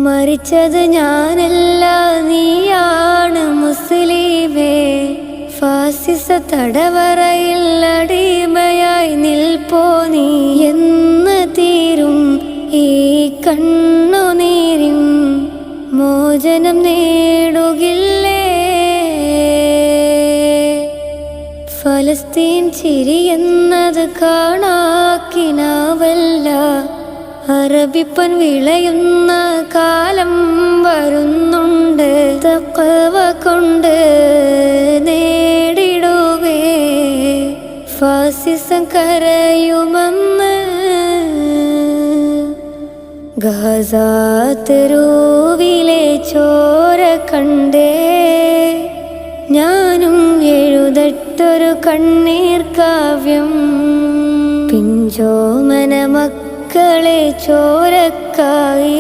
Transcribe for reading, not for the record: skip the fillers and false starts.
മരിച്ചത് ഞാനല്ല, നീയാണ് മുസ്ലിമേ. ഫാസിസ തടവറയിൽ അടിമയായി നിൽപ്പോ നീ. എന്ന് തീരും ഈ കണ്ണുനീരിൻ മോചനം നേടുകില്ലേ? ഫലസ്തീൻ ചിരിയെന്നത് കാണാക്കിനാവല്ല. അറബിപ്പൻ വിളയുന്ന കാലം വരുന്നുണ്ട്. തഖ്വ കൊണ്ട് നേടിടുവേ ഫാസിസം കരയുമെന്ന്. ഗാസ തെരുവിലെ ചോര കണ്ടേ ഞാനും എഴുതട്ടൊരു കണ്ണീർ കാവ്യം. പിഞ്ചോമന മക്കളെ ചോരക്കായി